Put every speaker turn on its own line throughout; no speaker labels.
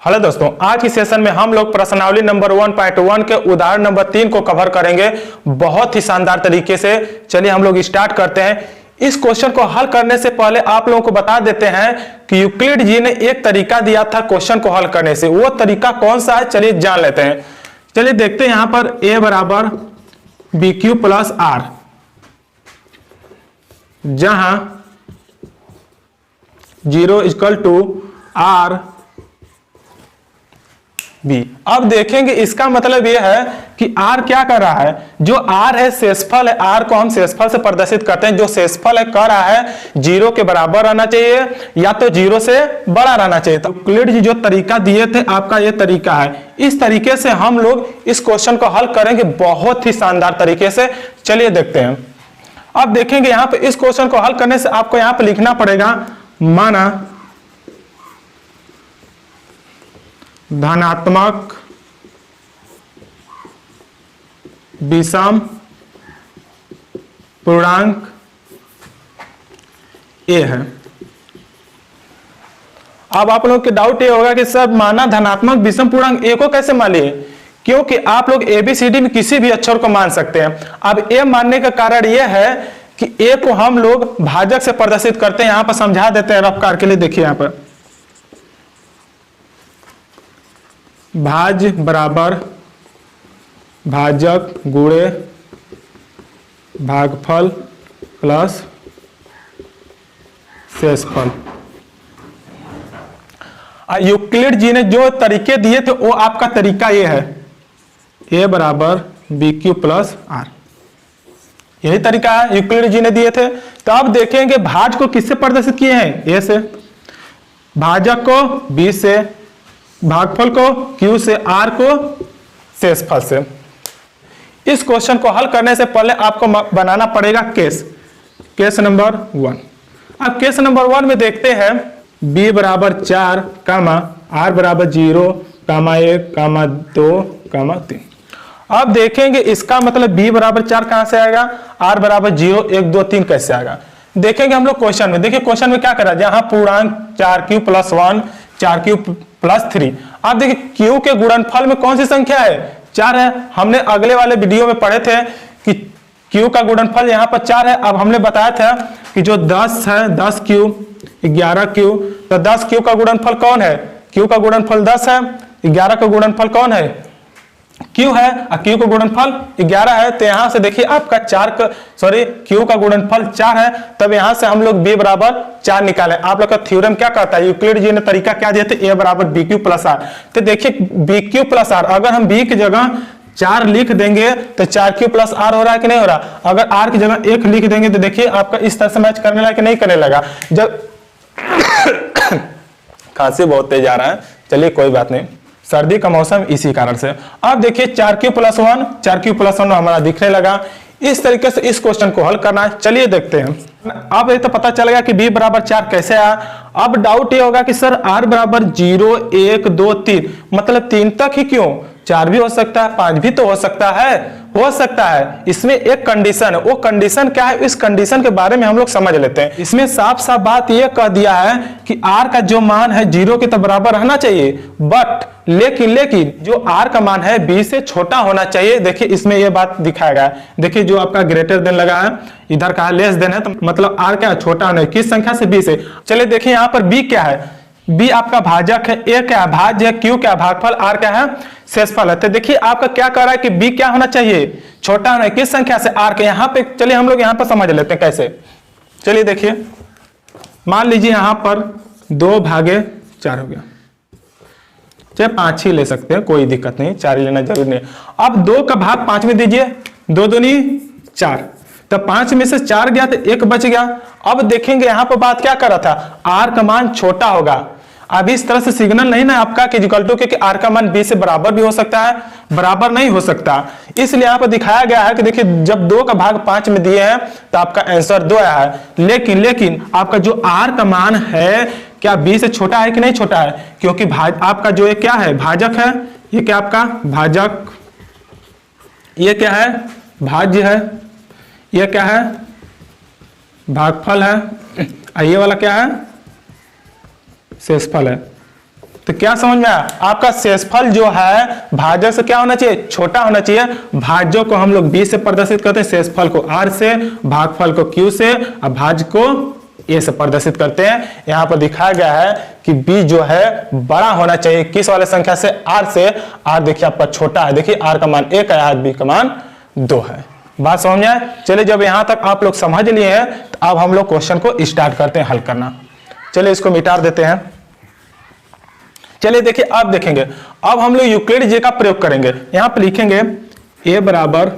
Hello दोस्तों, आज की सेशन में हम लोग प्रश्नावली नंबर 1.1 के उदाहरण नंबर 3 को कवर करेंगे बहुत ही शानदार तरीके से। चलिए हम लोग स्टार्ट करते हैं। इस क्वेश्चन को हल करने से पहले आप लोगों को बता देते हैं कि यूक्लिड जी ने एक तरीका दिया था क्वेश्चन को हल करने से। वो तरीका कौन सा है, चलिए जान लेते हैं। चलिए देखते हैं। यहां पर a बराबर बी क्यू प्लस आर, जहां 0 इक्वल टू आर बी। अब देखेंगे इसका मतलब यह है कि R क्या कर रहा है, जो R है शेषफल है, R को हम शेषफल से प्रदर्शित करते हैं। जो शेषफल है कर रहा है 0 के बराबर रहना चाहिए या तो 0 से बड़ा रहना चाहिए। तो यूक्लिड जी जो तरीका दिए थे, आपका यह तरीका है। इस तरीके से हम लोग इस क्वेश्चन को हल करेंगे बहुत ही शानदार तरीके से। चलिए देखते हैं। अब देखेंगे यहां पर इस क्वेश्चन को हल करने से आपको यहां पर लिखना पड़ेगा, माना धनात्मक विषम पूर्णांक ए है। अब आप लोग के डाउट ये होगा कि सर माना धनात्मक विषम पूर्णांक ए को कैसे मान लिए, क्योंकि आप लोग एबीसीडी में किसी भी अक्षर को मान सकते हैं। अब ए मानने का कारण यह है कि ए को हम लोग भाजक से प्रदर्शित करते हैं। यहां पर समझा देते हैं रफ कार के लिए। देखिए यहां पर भाज बराबर भाजक गुणे भागफल प्लस शेषफल। यूक्लिड जी ने जो तरीके दिए थे वो आपका तरीका ये है, a बराबर बी क्यू प्लस आर। यही तरीका है यूक्लिड जी ने दिए थे। तो अब देखेंगे भाज को किससे प्रदर्शित किए हैं, a से, भाजक को b से, भागफल को q से, r को शेषफल से। इस क्वेश्चन को हल करने से पहले आपको बनाना पड़ेगा केस नंबर 1। अब केस नंबर 1 में देखते हैं b बराबर 4 कामा r बराबर 0 कामा 1 कामा 2 कामा 3। अब देखेंगे इसका मतलब b बराबर 4 कहां से आएगा, r बराबर 0 1 2 3 कैसे आएगा। देखेंगे हम लोग क्वेश्चन में। देखिए क्वेश्चन में क्या करा, जहां पूर्णांक 4q प्लस 1 4q प्लस 3। आप देखिए q के गुणनफल में कौन सी संख्या है, 4 है। हमने अगले वाले वीडियो में पढ़े थे कि q का गुणनफल यहाँ पर 4 है। अब हमने बताया था कि जो 10 है 10q 11q, तो 10q का गुणनफल कौन है, q का गुणनफल 10 है, 11 का गुणनफल कौन है, q है, और q का गुणनफल 11 है। तो यहां से देखिए आपका q का गुणनफल 4 है। तब यहां से हम लोग b बराबर 4 निकाले। आप लोग का थ्योरम क्या कहता है, यूक्लिड जी ने तरीका क्या दिए थे, a बराबर बी क्यू प्लस आर। तो देखिए बी क्यू प्लस आर, अगर हम b की जगह 4 लिख देंगे तो 4q प्लस आर हो रहा है कि नहीं हो रहा। अगर r की जगह 1 लिख देंगे तो देखिए आपका इस तरह से मैच करने लगा कि नहीं करने लगा। जब खांसी बहुत तेज आ रहा है, चलिए कोई बात नहीं, सर्दी का मौसम इसी कारण से। अब देखिए 4q प्लस 1 हमारा दिखने लगा। इस तरीके से इस क्वेश्चन को हल करना है। चलिए देखते हैं। अब ये तो पता चल गया कि b बराबर 4 कैसे आया। अब डाउट ये होगा कि सर r बराबर 0 1 2 3, मतलब 3 तक ही क्यों, 4 भी हो सकता है, 5 भी तो हो सकता है। इसमें एक कंडीशन है, वो कंडीशन क्या है, इस कंडीशन के बारे में हम लोग समझ लेते हैं। इसमें साफ साफ बात यह कह दिया है कि r का जो मान है 0 के तो बराबर रहना चाहिए, बट लेकिन जो r का मान है b से छोटा होना चाहिए। देखिए इसमें यह बात दिखाया गया है। देखिए जो आपका ग्रेटर देन लगा है, इधर का लेस देन है, तो मतलब r क्या छोटा होना है, किस संख्या से, b से। चलिए देखिए यहाँ पर b क्या है, b आपका भाजक है, a क्या है भाज्य है, q क्या भागफल, r क्या है शेषफल है। तो देखिए आपका क्या कर रहा है कि b क्या होना चाहिए, छोटा होना है, किस संख्या से, r के। यहाँ पे चलिए हम लोग यहाँ पर समझ लेते हैं कैसे। चलिए देखिए, मान लीजिए यहाँ पर 2 भागे 4 हो गया, चाहे 5 ही ले सकते हैं, कोई दिक्कत नहीं, 4 ही लेना जरूरी नहीं। अब 2 का भाग 5 में दीजिए, 2 दूनी 4, तो 5 में से 4 गया तो 1 बच गया। अब देखेंगे यहाँ पर बात क्या कर रहा था, r का मान छोटा होगा। अब इस तरह से सिग्नल नहीं ना आपका कि इक्वल टू के r का मान b से बराबर भी हो सकता है, बराबर नहीं हो सकता। इसलिए यहाँ पर दिखाया गया है कि देखिए जब 2 का भाग 5 में दिए हैं तो आपका आंसर 2 आया है। लेकिन आपका जो r का मान है क्या b से छोटा है कि नहीं छोटा है, क्योंकि आपका जो ये क्या है भाजक है, ये क्या आपका भाजक, ये क्या है भाज्य है, ये क्या है भागफल है, ये वाला क्या है शेषफल है। तो क्या समझ में आया, आपका शेषफल जो है भाजक से क्या होना चाहिए, छोटा होना चाहिए। भाज्यों को हम लोग b से प्रदर्शित करते हैं, शेषफल को r से, भागफल को q से और भाज्य को a से प्रदर्शित करते हैं। यहाँ पर दिखाया गया है कि b जो है बड़ा होना चाहिए किस वाले संख्या से, r से। r देखिए आपका छोटा है, देखिए r का मान 1 है, b का मान 2 है। बात समझ में आए। चलिए जब यहां तक आप लोग समझ लिए हैं तो अब हम लोग क्वेश्चन को स्टार्ट करते हैं हल करना। चलिए इसको मिटा देते हैं। चलिए देखिए अब देखेंगे, अब हम लोग यूक्लिड जे का प्रयोग करेंगे। यहां पर लिखेंगे a बराबर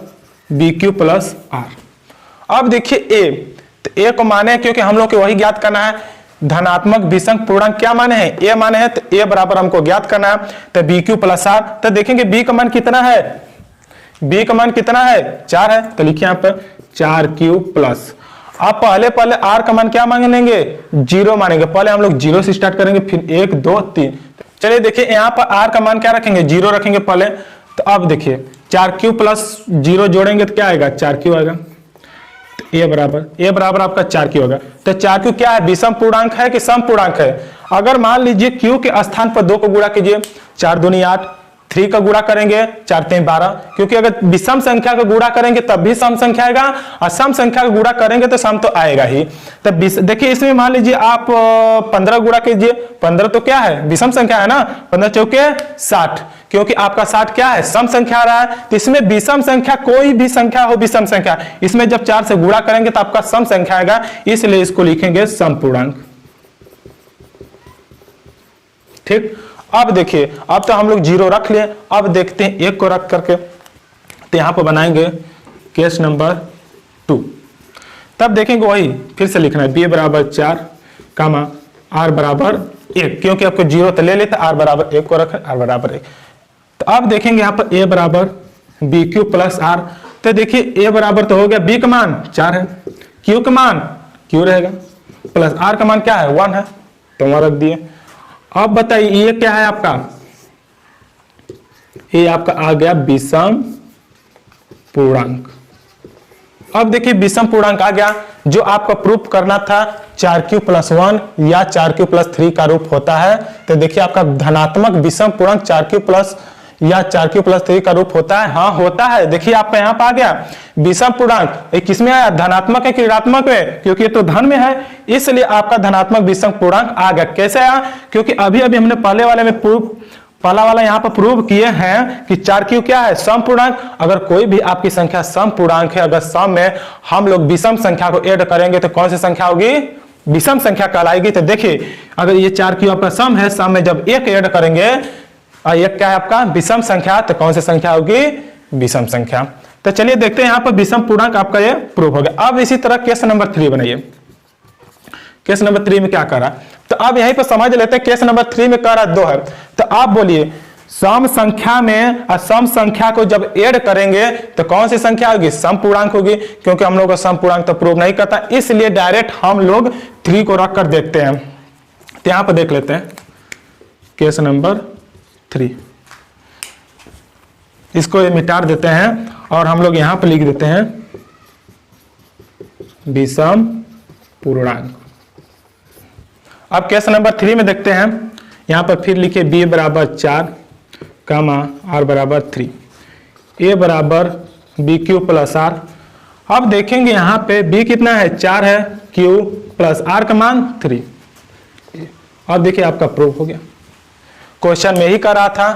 बी क्यू प्लस आर। अब देखिए a, तो a को माने, क्योंकि हम लोग को वही ज्ञात करना है, धनात्मक विषम पूर्णांक क्या माने हैं, a माने हैं, तो a बराबर हमको ज्ञात करना है, तो बी क्यू प्लस आर। तो देखेंगे b का मान कितना है, b का मान कितना है, 4 है, तो लिखिए यहाँ पर 4q प्लस। आप पहले r का मान क्या मांगेंगे, 0 मानेंगे। पहले हम लोग 0 से स्टार्ट करेंगे, फिर 1 2 3। चलिए देखिए यहाँ पर r का मान क्या रखेंगे, 0 रखेंगे पहले। तो अब देखिए 4q प्लस 0 जोड़ेंगे तो क्या आएगा, 4q आएगा। तो a बराबर आपका 4q होगा। तो 4q क्या है, विषम पूर्णांक है कि सम पूर्णांक है। अगर मान लीजिए q के स्थान पर 2 को गुणा कीजिए, 4 दूनी 8, 3 का गुणा करेंगे 4 3 12, क्योंकि अगर विषम संख्या का गुणा करेंगे तब भी सम संख्या आएगा, और सम संख्या का गुणा करेंगे तो सम तो आएगा ही। तब देखिए इसमें मान लीजिए आप 15 गुणा कीजिए, 15 तो क्या है, विषम संख्या है ना, 15 चौके 60, क्योंकि आपका 60 क्या है, सम संख्या आ रहा है। तो इसमें विषम संख्या कोई भी संख्या हो, विषम संख्या, इसमें जब 4 से गुणा करेंगे तो आपका सम संख्या आएगा, इसलिए इसको लिखेंगे सम पूर्णांक। ठीक। अब देखिए, अब तो हम लोग 0 रख लिए, अब देखते हैं 1 को रख करके। तो यहां पर बनाएंगे केस नंबर 2। तब देखेंगे वही फिर से लिखना है, b बराबर 4 कामा r बराबर 1, क्योंकि आपको 0 तो ले लेते, r बराबर 1 को रखें, r बराबर 1। तो अब देखेंगे यहाँ पर a बराबर बी क्यू प्लस r। तो देखिए a बराबर तो हो गया, b का मान 4 है, q का मान q रहेगा, प्लस r का मान क्या है, 1 है, तो वहां रख दिए। अब बताइए ये क्या है आपका, ये आपका आ गया विषम पूर्णांक। अब देखिए विषम पूर्णांक आ गया, जो आपका प्रूफ करना था 4q प्लस 1 या 4q प्लस 3 का रूप होता है। तो देखिए आपका धनात्मक विषम पूर्णांक 4q प्लस या 4q प्लस 3 का रूप होता है, हाँ होता है। देखिए आपका यहाँ पे आ गया विषम पूर्णांक, किसमें आया, धनात्मक है कि ऋणात्मक में, क्योंकि ये तो धन में है, इसलिए आपका धनात्मक विषम पूर्णांक आ गया। कैसे आया, क्योंकि अभी अभी हमने पहले वाले में पहला वाला यहाँ पर प्रूव किए हैं कि 4q क्या है, सम पूर्णांक। अगर कोई भी आपकी संख्या सम पूर्णांक है, अगर सम में हम लोग विषम संख्या को ऐड करेंगे तो कौन सी संख्या होगी, विषम संख्या कहलाएगी। तो देखिए अगर ये 4q आपका सम है, सम में जब 1 ऐड करेंगे और एक क्या है आपका विषम संख्या, तो कौन सी संख्या होगी, विषम संख्या। तो चलिए देखते हैं यहाँ पर विषम पूर्णांक आपका ये प्रूफ हो गया। अब इसी तरह केस नंबर 3 बनाइए। केस नंबर 3 में क्या कर रहा है, तो अब यहीं पर समझ लेते हैं। केस नंबर 3 में कह रहा है 2 है, तो आप बोलिए सम संख्या में असम संख्या को जब ऐड करेंगे तो कौन सी संख्या होगी, सम पूर्णांक होगी, क्योंकि हम लोग को सम पूर्णांक तो प्रूव नहीं करता, इसलिए डायरेक्ट हम लोग 3 को रख कर देखते हैं। तो यहां पर देख लेते हैं केस नंबर 3, इसको मिटा देते हैं और हम लोग यहां पर लिख देते हैं विषम पूर्णांक। अब केस नंबर 3 में देखते हैं, यहां पर फिर लिखे b बराबर 4 कामा r बराबर 3, a बराबर बी क्यू प्लस r। अब देखेंगे यहां पे b कितना है, 4 है, q प्लस r का मान 3। अब देखिए आपका प्रूफ हो गया। क्वेश्चन में ही कर रहा था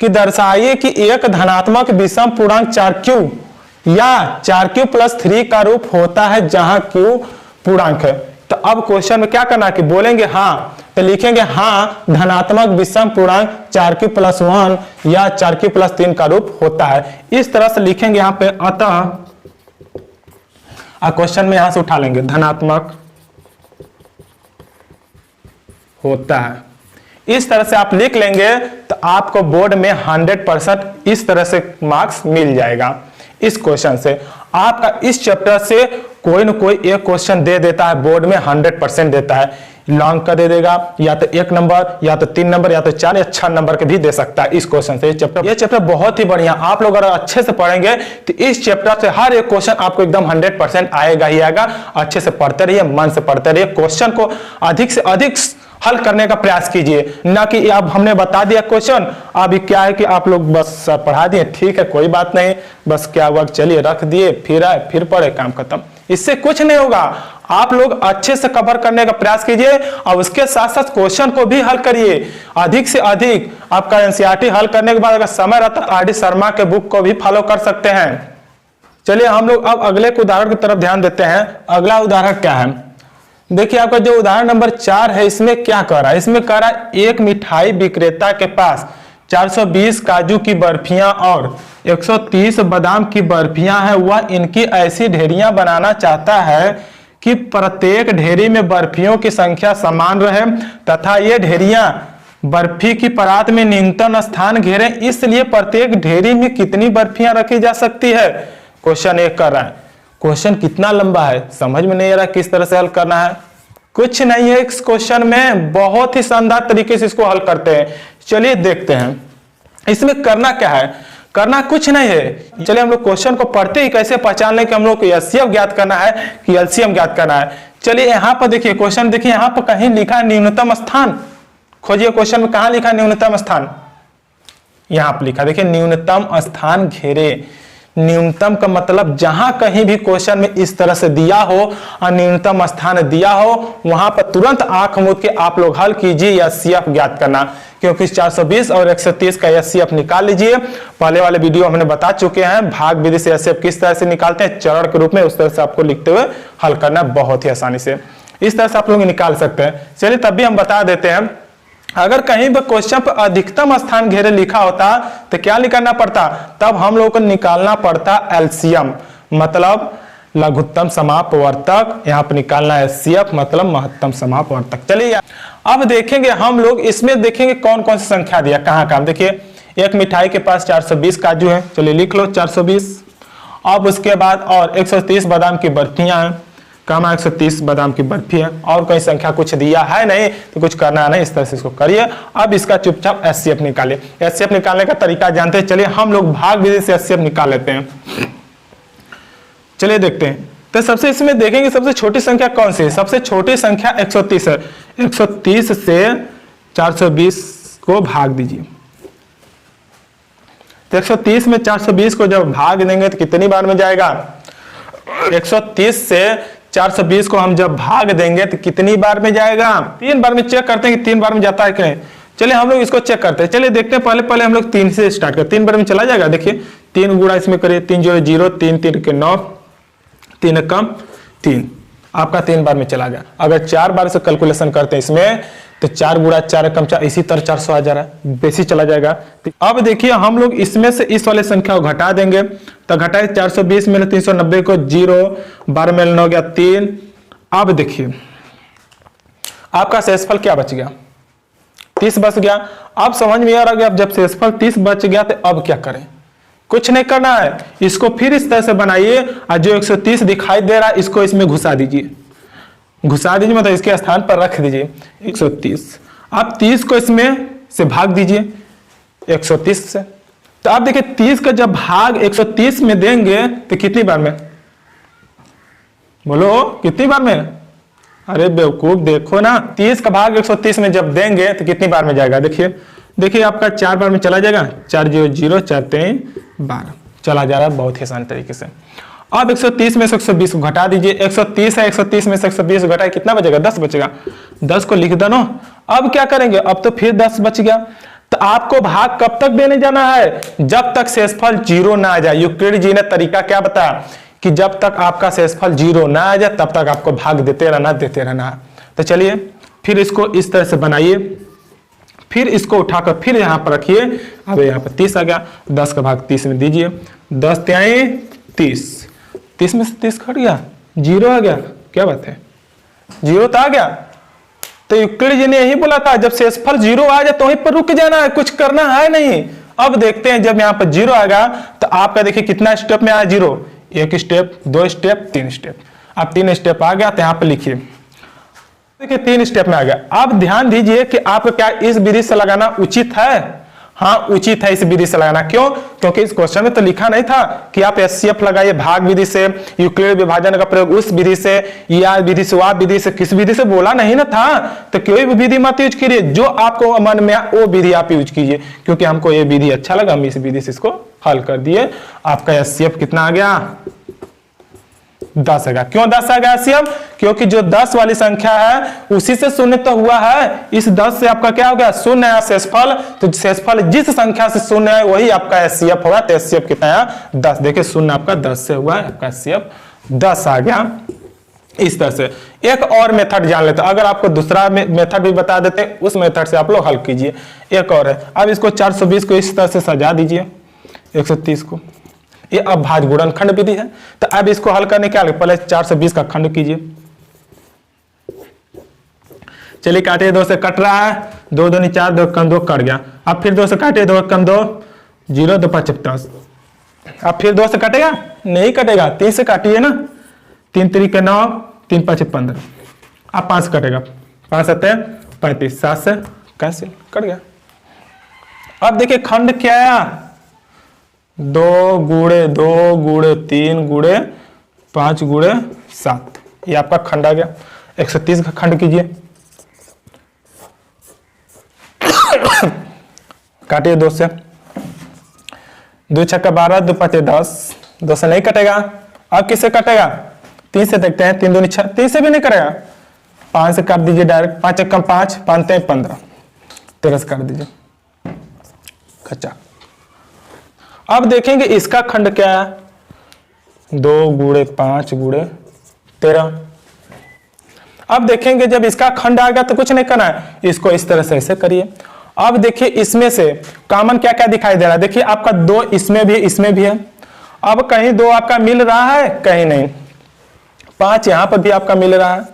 कि दर्शाइए कि एक धनात्मक विषम पूर्णांक 4q या 4q प्लस 3 का रूप होता है जहां q पूर्णांक है। तो अब क्वेश्चन में क्या करना है कि बोलेंगे हाँ, तो लिखेंगे हाँ धनात्मक विषम पूर्णांक 4q प्लस 1 या 4q प्लस 3 का रूप होता है। इस तरह से लिखेंगे यहाँ पे, अतः क्वेश्चन में यहां से उठा लेंगे धनात्मक होता है। इस तरह से आप लिख लेंगे तो आपको बोर्ड में 100% इस तरह से मार्क्स मिल जाएगा। इस क्वेश्चन से आपका इस चैप्टर से कोई न कोई एक क्वेश्चन दे देता है, बोर्ड में 100% देता है। लॉन्ग का दे देगा, या तो 1 नंबर या तो 3 नंबर या तो 4 या 6 नंबर के भी दे सकता है इस क्वेश्चन से। ये चैप्टर बहुत ही बढ़िया, आप लोग अगर अच्छे से पढ़ेंगे तो इस चैप्टर से हर एक क्वेश्चन आपको एकदम 100% आएगा ही आएगा। अच्छे से पढ़ते रहिए, मन से पढ़ते रहिए, क्वेश्चन को अधिक से अधिक हल करने का प्रयास कीजिए, ना कि अब हमने बता दिया क्वेश्चन, अभी क्या है कि आप लोग बस पढ़ा दिए, ठीक है कोई बात नहीं, बस क्या हुआ चलिए रख दिए, फिर आए फिर पढ़े, काम खत्म। इससे कुछ नहीं होगा। आप लोग अच्छे से कवर करने का प्रयास कीजिए और उसके साथ साथ क्वेश्चन को भी हल करिए अधिक से अधिक। आपका एनसीईआरटी हल करने के बाद अगर समय रहता तो आर डी शर्मा के बुक को भी फॉलो कर सकते हैं। चलिए हम लोग अब अगले उदाहरण की तरफ ध्यान देते हैं। अगला उदाहरण क्या है, देखिए आपका जो उदाहरण नंबर 4 है, इसमें क्या कह रहा है, इसमें कह रहा है एक मिठाई विक्रेता के पास 420 काजू की बर्फियां और 130 बादाम की बर्फियां हैं। वह इनकी ऐसी ढेरियां बनाना चाहता है कि प्रत्येक ढेरी में बर्फियों की संख्या समान रहे तथा ये ढेरियां बर्फी की परात में न्यूनतम स्थान घेरे, इसलिए प्रत्येक ढेरी में कितनी बर्फियां रखी जा सकती है। क्वेश्चन 1 कर रहा है। क्वेश्चन कितना लंबा है समझ में नहीं आ रहा किस तरह से हल करना है। कुछ नहीं है इस क्वेश्चन में, बहुत ही शानदार तरीके से इसको हल करते हैं। चलिए देखते हैं इसमें करना क्या है। करना कुछ नहीं है, चलिए हम लोग क्वेश्चन को पढ़ते ही कैसे पहचान लें कि हम लोग को एचसीएफ ज्ञात करना है कि एलसीएम ज्ञात करना है। चलिए यहाँ पर देखिए क्वेश्चन, देखिए यहाँ पर कहीं लिखा है न्यूनतम स्थान। खोजिए क्वेश्चन में कहाँ लिखा है न्यूनतम स्थान, यहाँ पर लिखा देखिए न्यूनतम स्थान घेरे। न्यूनतम का मतलब जहां कहीं भी क्वेश्चन में इस तरह से दिया हो और न्यूनतम स्थान दिया हो वहां पर तुरंत आंख मूंद के आप लोग हल कीजिए एचसीएफ ज्ञात करना, क्योंकि 420 और 130 का एचसीएफ निकाल लीजिए। पहले वाले वीडियो हमने बता चुके हैं भाग विधि से एचसीएफ किस तरह से निकालते हैं चरण के रूप में, उस तरह से आपको लिखते हुए हल करना बहुत ही आसानी से, इस तरह से आप लोग निकाल सकते हैं। चलिए तब भी हम बता देते हैं, अगर कहीं पर क्वेश्चन पर अधिकतम स्थान घेरे लिखा होता तो क्या निकालना पड़ता, तब हम लोगों को निकालना पड़ता एलसीएम, मतलब लघुत्तम समापवर्तक। यहाँ पर निकालना है एचसीएफ मतलब महत्तम समापवर्तक। चलिए अब देखेंगे हम लोग, इसमें देखेंगे कौन कौन सी संख्या दिया कहाँ कहाँ। देखिए एक मिठाई के पास 420 काजू है, चलिए लिख लो 420। अब उसके बाद और 130 बादाम की बर्फियां हैं, कम 130 बादाम की बर्फी है, और कोई संख्या कुछ दिया है नहीं तो कुछ करना नहीं, इस तरह से इसको करिए। अब इसका चुपचाप एचसीएफ निकालिए। एचसीएफ निकालने का तरीका जानते हैं, चलिए हम लोग भाग विधि से एचसीएफ निकाल लेते हैं। चलिए देखते हैं, तो सबसे इसमें देखेंगे सबसे छोटी संख्या कौन सी है। सबसे छोटी संख्या 130 है। 130 से 420 को भाग दीजिए, तो 130 में 420 को जब भाग देंगे तो कितनी बार में जाएगा। 130 से 420 को हम जब भाग देंगे तो कितनी बार में जाएगा, 3 बार में। चेक करते हैं कि 3 बार में जाता है कि नहीं। चलिए हम लोग इसको चेक करते हैं। चलिए देखते हैं, पहले हम लोग 3 से स्टार्ट करते हैं। 3 बार में चला जाएगा। देखिए 3 गुणा इसमें करिए, 3 0 0, 3 3 के 9, 3 कम 3, आपका 3 बार में चला गया। अगर 4 बार से कैलकुलेशन करते हैं इसमें तो 4 गुणा 4 कम 4, इसी तरह 400 आ जा रहा है, बेसी चला जाएगा। अब देखिए हम लोग इसमें से इस वाले संख्या को घटा देंगे, तो घटाए 420 में 390 को 0, 12 में 9 गया 3। अब देखिए आपका शेषफल क्या बच गया, 30 बच गया। अब समझ में आ रहा है, अब जब शेषफल 30 बच गया तो अब क्या करें, कुछ नहीं करना है, इसको फिर इस तरह से बनाइए और जो 130 दिखाई दे रहा है इसको इसमें घुसा दीजिए, मतलब इसके स्थान पर रख दीजिए 130। आप 30 को इसमें से भाग दीजिए 130 से, तो आप देखिए 30 का जब भाग 130 में देंगे तो कितनी बार में, बोलो कितनी बार में। अरे बेवकूफ देखो ना, 30 का भाग 130 में जब देंगे तो कितनी बार में जाएगा। देखिए आपका 4 बार में चला जाएगा, 4 0 0, 4 3 12 चला जा रहा है बहुत ही आसान तरीके से। अब 130 में से 120 को घटा दीजिए। 130 है, 130 में से 120 घटाए कितना बचेगा, 10 बचेगा। 10 को लिख दो ना। अब क्या करेंगे, अब तो फिर 10 बच गया। तो आपको भाग कब तक देने जाना है, जब तक शेषफल 0 ना आ जाए। यूक्लिड जी ने तरीका क्या बताया कि जब तक आपका शेषफल 0 ना आ जाए तब तक आपको भाग देते रहना। तो चलिए फिर इसको इस तरह से बनाइए, फिर इसको उठाकर फिर यहां पर रखिए। अब यहाँ पर 30 आ गया, 10 का भाग 30 में दीजिए, 10 त्याई 30, 30 में से 30 घट गया, 0 आ गया। क्या बात है, 0 तो आ गया। तो यूक्लिड जी ने यही बोला था, जब शेषफल 0 आ जाए तो वहीं पर रुक जाना है, कुछ करना है नहीं। अब देखते हैं जब यहाँ पर 0 आएगा तो आपका देखिए कितना स्टेप में आया 0, 1 स्टेप, 2 स्टेप, 3 स्टेप। अब 3 स्टेप आ गया तो यहाँ पर लिखिए, देखिए 3 स्टेप में आ गया। अब ध्यान दीजिए कि आप क्या इस विधि से लगाना उचित है। हाँ उचित है इस विधि से लगाना। क्यों? क्योंकि इस क्वेश्चन में तो लिखा नहीं था कि आप एचसीएफ लगाइए भाग विधि से, यूक्लिड विभाजन का प्रयोग उस विधि से, या विधि से, वाप विधि से, किस विधि से बोला नहीं ना था। तो कोई भी विधि मत यूज कीजिए, जो आपको मन में वो विधि आप यूज कीजिए। क्योंकि हमको ये विधि अच्छा लगा, हम इस विधि से इसको हल कर दिए। आपका एचसीएफ कितना आ गया? 10 आ गया। क्यों 10 आ गया एचसीएफ? क्योंकि जो 10 वाली संख्या है उसी से शून्य तो हुआ है। इस 10 से आपका क्या हो गया? शून्य है शेषफल। तो शेषफल जिस संख्या से शून्य है वही आपका एचसीएफ होगा। तो एचसीएफ कितना है? 10। देखिए शून्य आपका 10 से हुआ है, आपका एचसीएफ 10 आ गया। इस तरह से एक और मेथड जान लेते हैं। अगर आपको दूसरा मेथड भी बता देते हैं, उस मेथड से आप लोग हल कीजिए। एक और है, अब इसको 420 को इस तरह से सजा दीजिए, 130 को। ये अभाज्य गुणनखंड विधि है। तो अब इसको हल करने के लिए पहले 420 का खंड कीजिए। चलिए काटिए, 2 से कट रहा है, 2 दूनी 4, 2 कम 2 कट गया। अब फिर 2 से काटिए, 2 कम 2 0, 2 5 10। अब फिर 2 से कटेगा? नहीं कटेगा। 3 से काटिए ना, 3 3 9, 3 5 15। अब 5 कटेगा, 5 7 35, 7 से कैंसिल, कट गया। अब देखिए खंड क्या आया? 2 गुणे 2 गुणे 3 गुणे 5 गुणे 7। ये आपका खंड आ गया। 130 का खंड कीजिए, काटिए 2 से, 2 छक्का 12, 2 5 10, 2 से नहीं कटेगा। अब किससे कटेगा? 3 से देखते हैं, 3 दूनी 6, 3 से भी नहीं करेगा। 5 से काट दीजिए डायरेक्ट, 5 1 5, 5 3 15, 13 से काट दीजिए, कच्चा। अब देखेंगे इसका खंड क्या है? 2 गुणे 5 गुणे 13। अब देखेंगे जब इसका खंड आ गया तो कुछ नहीं करना है, इसको इस तरह से ऐसे करिए। अब देखिए इसमें से कॉमन क्या क्या दिखाई दे रहा है? देखिए आपका 2 इसमें भी, इसमें भी है। अब कहीं 2 आपका मिल रहा है, कहीं नहीं। 5 यहां पर भी आपका मिल रहा है।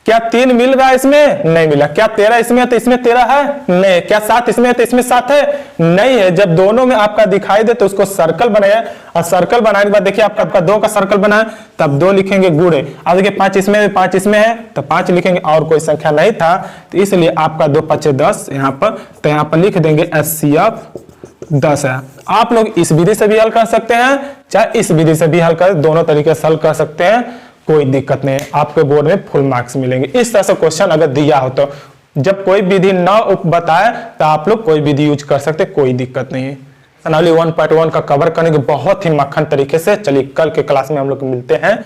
क्या 3 मिल रहा है इसमें? नहीं मिला। क्या 13 इसमें है तो इसमें 13 है? नहीं। क्या 7 इसमें है तो इसमें 7 है? नहीं है। जब दोनों में आपका दिखाई दे तो उसको सर्कल बनाया, और सर्कल बनाने के बाद देखिए आपका 2 का सर्कल बना है, तब 2 लिखेंगे गुणे। अब देखिए 5 इसमें है, 5 इसमें है तो 5 लिखेंगे, और कोई संख्या नहीं था तो इसलिए आपका 2 5 10 यहाँ पर, तो यहाँ पर लिख देंगे एचसीएफ 10 है। आप लोग इस विधि से भी हल कर सकते हैं, चाहे इस विधि से भी हल कर, दोनों तरीके से हल कर सकते हैं, कोई दिक्कत नहीं है। आपके बोर्ड में फुल मार्क्स मिलेंगे। इस तरह से क्वेश्चन अगर दिया हो तो जब कोई विधि न बताए तो आप लोग कोई विधि यूज कर सकते, कोई दिक्कत नहीं है। अनावली 1.1 का कवर करने के बहुत ही मक्खन तरीके से। चलिए कल के क्लास में हम लोग मिलते हैं।